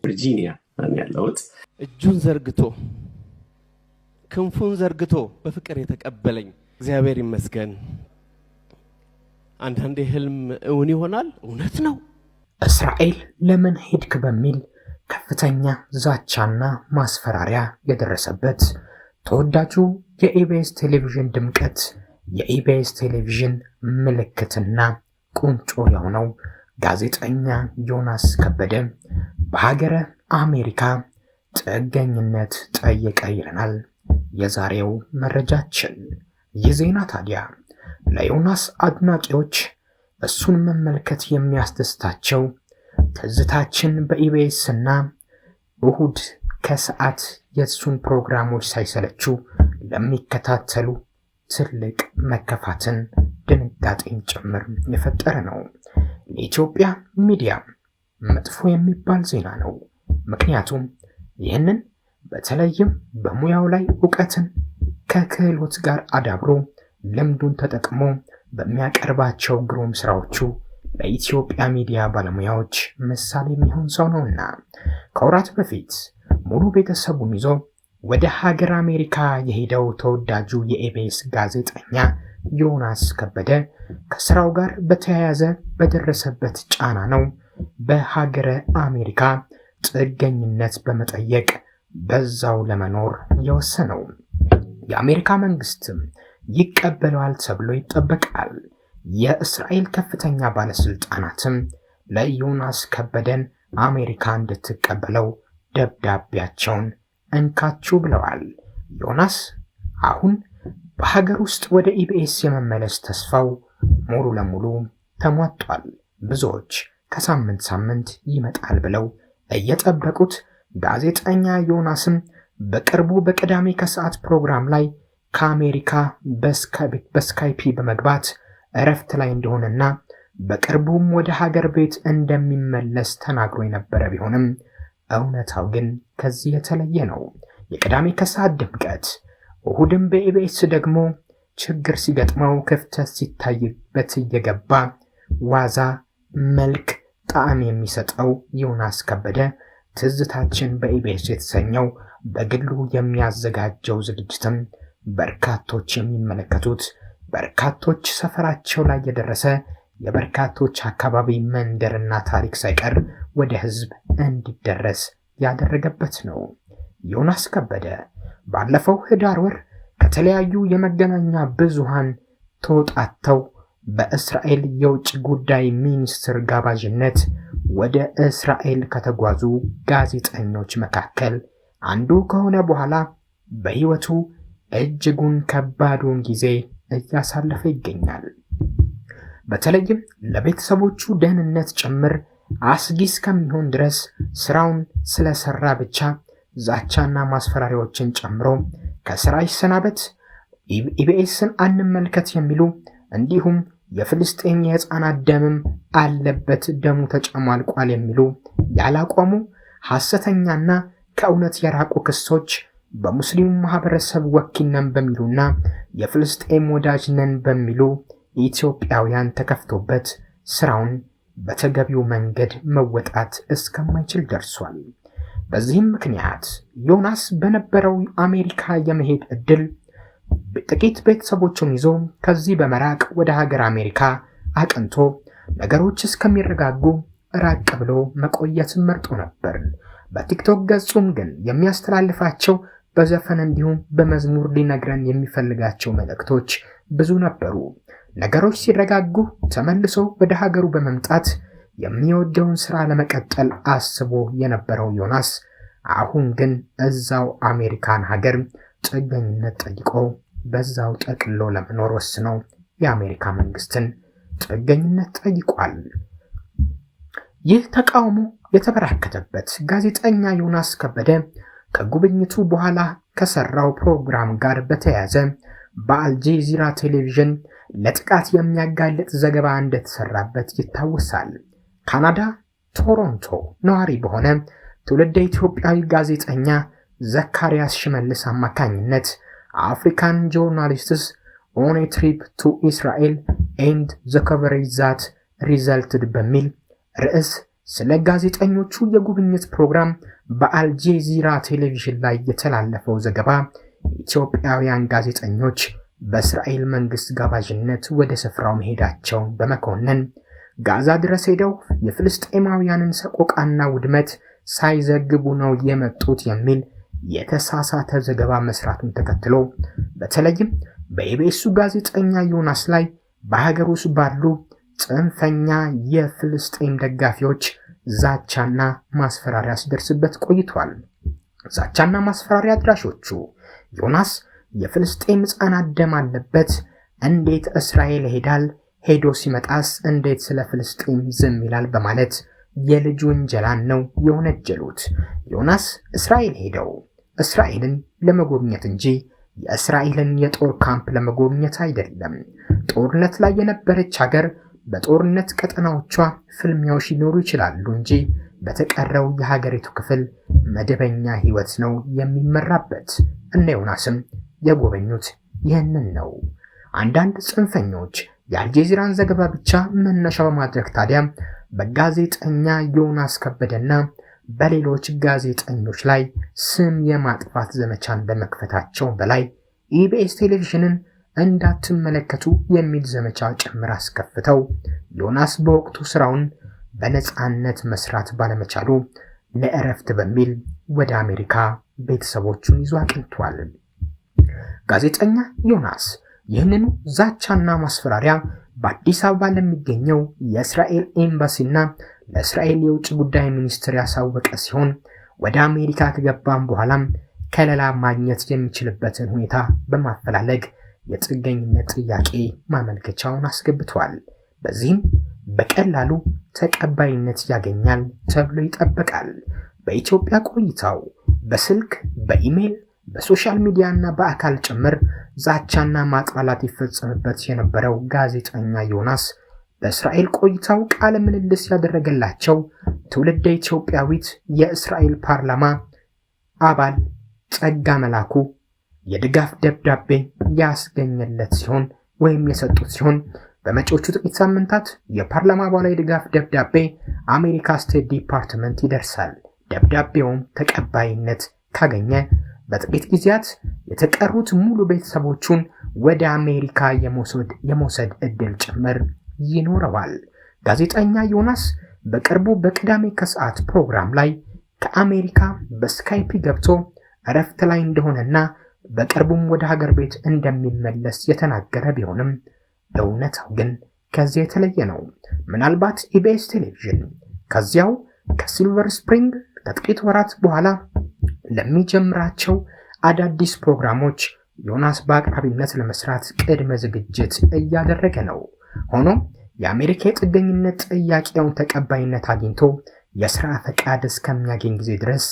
ቨርጂኒያ ያለሁት። እጁን ዘርግቶ ክንፉን ዘርግቶ በፍቅር የተቀበለኝ እግዚአብሔር ይመስገን። አንዳንዴ ህልም እውን ይሆናል። እውነት ነው። እስራኤል ለምን ሄድክ በሚል ከፍተኛ ዛቻና ማስፈራሪያ የደረሰበት ተወዳጁ የኢቢኤስ ቴሌቪዥን ድምቀት፣ የኢቢኤስ ቴሌቪዥን ምልክትና ቁንጮ የሆነው ጋዜጠኛ ዮናስ ከበደ በሀገረ አሜሪካ ጥገኝነት ጠየቀ ይለናል የዛሬው መረጃችን። ይህ ዜና ታዲያ ለዮናስ አድናቂዎች እሱን መመልከት የሚያስደስታቸው ትዝታችን በኢቢኤስ እና እሁድ ከሰዓት የሱን ፕሮግራሞች ሳይሰለቹ ለሚከታተሉ ትልቅ መከፋትን ድንጋጤን ጭምር የፈጠረ ነው። ለኢትዮጵያ ሚዲያ መጥፎ የሚባል ዜና ነው። ምክንያቱም ይህንን በተለይም በሙያው ላይ ዕውቀትን ከክህሎት ጋር አዳብሮ ልምዱን ተጠቅሞ በሚያቀርባቸው ግሩም ስራዎቹ ለኢትዮጵያ ሚዲያ ባለሙያዎች ምሳሌ የሚሆን ሰው ነውና ከወራት በፊት ሙሉ ቤተሰቡን ይዞ ወደ ሀገር አሜሪካ የሄደው ተወዳጁ የኢቢኤስ ጋዜጠኛ ዮናስ ከበደ ከስራው ጋር በተያያዘ በደረሰበት ጫና ነው በሀገረ አሜሪካ ጥገኝነት በመጠየቅ በዛው ለመኖር የወሰነው። የአሜሪካ መንግስትም ይቀበለዋል ተብሎ ይጠበቃል። የእስራኤል ከፍተኛ ባለስልጣናትም ለዮናስ ከበደን አሜሪካ እንድትቀበለው ደብዳቤያቸውን እንካችሁ ብለዋል። ዮናስ አሁን በሀገር ውስጥ ወደ ኢቢኤስ የመመለስ ተስፋው ሙሉ ለሙሉ ተሟጧል። ብዙዎች ከሳምንት ሳምንት ይመጣል ብለው እየጠበቁት ጋዜጠኛ ዮናስም በቅርቡ በቅዳሜ ከሰዓት ፕሮግራም ላይ ከአሜሪካ በስካይፒ በመግባት እረፍት ላይ እንደሆነና በቅርቡም ወደ ሀገር ቤት እንደሚመለስ ተናግሮ የነበረ ቢሆንም እውነታው ግን ከዚህ የተለየ ነው። የቅዳሜ ከሰዓት ድምቀት እሁድም በኢቢኤስ ደግሞ ችግር ሲገጥመው ክፍተት ሲታይበት እየገባ ዋዛ መልክ ጣዕም የሚሰጠው ዮናስ ከበደ ትዝታችን በኢቢኤስ የተሰኘው በግሉ የሚያዘጋጀው ዝግጅትም በርካቶች የሚመለከቱት በርካቶች ሰፈራቸው ላይ የደረሰ የበርካቶች አካባቢ መንደርና ታሪክ ሳይቀር ወደ ህዝብ እንዲደረስ ያደረገበት ነው። ዮናስ ከበደ ባለፈው ህዳር ወር ከተለያዩ የመገናኛ ብዙሃን ተወጣተው በእስራኤል የውጭ ጉዳይ ሚኒስትር ጋባዥነት ወደ እስራኤል ከተጓዙ ጋዜጠኞች መካከል አንዱ ከሆነ በኋላ በህይወቱ እጅጉን ከባዱን ጊዜ እያሳለፈ ይገኛል። በተለይም ለቤተሰቦቹ ደህንነት ጭምር አስጊ እስከሚሆን ድረስ ስራውን ስለሰራ ብቻ ዛቻና ማስፈራሪያዎችን ጨምሮ ከስራ ይሰናበት፣ ኢቢኤስን አንመልከት የሚሉ እንዲሁም የፍልስጤም የህፃናት ደምም አለበት ደሙ ተጨማልቋል የሚሉ ያላቆሙ ሐሰተኛና ከእውነት የራቁ ክሶች በሙስሊሙ ማህበረሰብ ወኪል ነን በሚሉና የፍልስጤም ወዳጅ ነን በሚሉ ኢትዮጵያውያን ተከፍቶበት ስራውን በተገቢው መንገድ መወጣት እስከማይችል ደርሷል። በዚህም ምክንያት ዮናስ በነበረው አሜሪካ የመሄድ እድል ጥቂት ቤተሰቦቹን ይዞ ከዚህ በመራቅ ወደ ሀገር አሜሪካ አቅንቶ ነገሮች እስከሚረጋጉ ራቅ ብሎ መቆየትን መርጦ ነበር። በቲክቶክ ገጹም ግን የሚያስተላልፋቸው በዘፈን እንዲሁም በመዝሙር ሊነግረን የሚፈልጋቸው መልእክቶች ብዙ ነበሩ። ነገሮች ሲረጋጉ ተመልሶ ወደ ሀገሩ በመምጣት የሚወደውን ስራ ለመቀጠል አስቦ የነበረው ዮናስ አሁን ግን እዛው አሜሪካን ሀገር ጥገኝነት ጠይቆ በዛው ጠቅሎ ለመኖር ወስኖ የአሜሪካ መንግስትን ጥገኝነት ጠይቋል። ይህ ተቃውሞ የተበራከተበት ጋዜጠኛ ዮናስ ከበደ ከጉብኝቱ በኋላ ከሰራው ፕሮግራም ጋር በተያያዘ በአልጄዚራ ቴሌቪዥን ለጥቃት የሚያጋልጥ ዘገባ እንደተሰራበት ይታወሳል። ካናዳ ቶሮንቶ ነዋሪ በሆነ ትውልደ ኢትዮጵያዊ ጋዜጠኛ ዘካሪያስ ሽመልስ አማካኝነት አፍሪካን ጆርናሊስትስ ኦን ኤ ትሪፕ ቱ ኢስራኤል ኤንድ ዘ ከቨሬጅ ዛት ሪዘልትድ በሚል ርዕስ ስለ ጋዜጠኞቹ የጉብኝት ፕሮግራም በአልጄዚራ ቴሌቪዥን ላይ የተላለፈው ዘገባ ኢትዮጵያውያን ጋዜጠኞች በእስራኤል መንግስት ጋባዥነት ወደ ስፍራው መሄዳቸውን በመኮነን ጋዛ ድረስ ሄደው የፍልስጤማውያንን ሰቆቃና ውድመት ሳይዘግቡ ነው የመጡት የሚል የተሳሳተ ዘገባ መስራቱን ተከትሎ በተለይም በኢቢኤሱ ጋዜጠኛ ዮናስ ላይ በሀገር ውስጥ ባሉ ጽንፈኛ የፍልስጤም ደጋፊዎች ዛቻና ማስፈራሪያ ሲደርስበት ቆይቷል። ዛቻና ማስፈራሪያ አድራሾቹ ዮናስ የፍልስጤም ሕፃናት ደም አለበት፣ እንዴት እስራኤል ይሄዳል፣ ሄዶ ሲመጣስ እንዴት ስለ ፍልስጤም ዝም ይላል በማለት የልጅ ወንጀላን ነው የወነጀሉት። ዮናስ እስራኤል ሄደው እስራኤልን ለመጎብኘት እንጂ የእስራኤልን የጦር ካምፕ ለመጎብኘት አይደለም። ጦርነት ላይ የነበረች ሀገር በጦርነት ቀጠናዎቿ ፍልሚያዎች ሊኖሩ ይችላሉ እንጂ በተቀረው የሀገሪቱ ክፍል መደበኛ ህይወት ነው የሚመራበት። እነ ዮናስም የጎበኙት ይህንን ነው። አንዳንድ ጽንፈኞች የአልጄዚራን ዘገባ ብቻ መነሻ በማድረግ ታዲያ በጋዜጠኛ ዮናስ ከበደና በሌሎች ጋዜጠኞች ላይ ስም የማጥፋት ዘመቻን በመክፈታቸው በላይ ኢቢኤስ ቴሌቪዥንን እንዳትመለከቱ የሚል ዘመቻ ጭምር አስከፍተው ዮናስ በወቅቱ ስራውን በነፃነት መስራት ባለመቻሉ ለእረፍት በሚል ወደ አሜሪካ ቤተሰቦቹን ይዞ አቅንቷል። ጋዜጠኛ ዮናስ ይህንኑ ዛቻና ማስፈራሪያ በአዲስ አበባ ለሚገኘው የእስራኤል ኤምባሲና ለእስራኤል የውጭ ጉዳይ ሚኒስትር ያሳወቀ ሲሆን ወደ አሜሪካ ከገባም በኋላም ከለላ ማግኘት የሚችልበትን ሁኔታ በማፈላለግ የጥገኝነት ጥያቄ ማመልከቻውን አስገብቷል። በዚህም በቀላሉ ተቀባይነት ያገኛል ተብሎ ይጠበቃል። በኢትዮጵያ ቆይታው በስልክ፣ በኢሜል፣ በሶሻል ሚዲያ እና በአካል ጭምር ዛቻና ማጥላላት ይፈጸምበት የነበረው ጋዜጠኛ ዮናስ በእስራኤል ቆይታው ቃለ ምልልስ ያደረገላቸው ትውልደ ኢትዮጵያዊት የእስራኤል ፓርላማ አባል ጸጋ መላኩ የድጋፍ ደብዳቤ ያስገኘለት ሲሆን ወይም የሰጡት ሲሆን በመጪዎቹ ጥቂት ሳምንታት የፓርላማ አባል የድጋፍ ደብዳቤ አሜሪካ ስቴት ዲፓርትመንት ይደርሳል። ደብዳቤውም ተቀባይነት ካገኘ በጥቂት ጊዜያት የተቀሩት ሙሉ ቤተሰቦቹን ወደ አሜሪካ የመውሰድ እድል ጭምር ይኖረዋል። ጋዜጠኛ ዮናስ በቅርቡ በቅዳሜ ከሰዓት ፕሮግራም ላይ ከአሜሪካ በስካይፕ ገብቶ እረፍት ላይ እንደሆነና በቅርቡም ወደ ሀገር ቤት እንደሚመለስ የተናገረ ቢሆንም እውነታው ግን ከዚህ የተለየ ነው። ምናልባት ኢቢኤስ ቴሌቪዥን ከዚያው ከሲልቨር ስፕሪንግ ከጥቂት ወራት በኋላ ለሚጀምራቸው አዳዲስ ፕሮግራሞች ዮናስ በአቅራቢነት ለመስራት ቅድመ ዝግጅት እያደረገ ነው። ሆኖም የአሜሪካ የጥገኝነት ጥያቄውን ተቀባይነት አግኝቶ የሥራ ፈቃድ እስከሚያገኝ ጊዜ ድረስ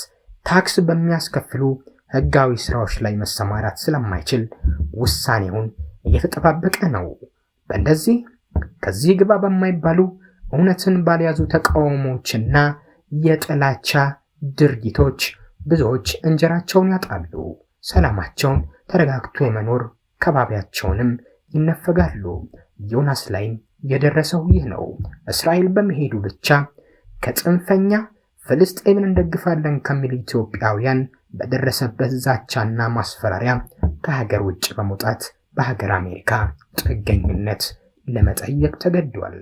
ታክስ በሚያስከፍሉ ህጋዊ ስራዎች ላይ መሰማራት ስለማይችል ውሳኔውን እየተጠባበቀ ነው። በእንደዚህ ከዚህ ግባ በማይባሉ እውነትን ባልያዙ ተቃውሞችና የጥላቻ ድርጊቶች ብዙዎች እንጀራቸውን ያጣሉ፣ ሰላማቸውን ተረጋግቶ የመኖር ከባቢያቸውንም ይነፈጋሉ። ዮናስ ላይም የደረሰው ይህ ነው። እስራኤል በመሄዱ ብቻ ከጽንፈኛ ፍልስጤምን እንደግፋለን ከሚል ኢትዮጵያውያን በደረሰበት ዛቻና ማስፈራሪያ ከሀገር ውጭ በመውጣት በሀገር አሜሪካ ጥገኝነት ለመጠየቅ ተገዷል።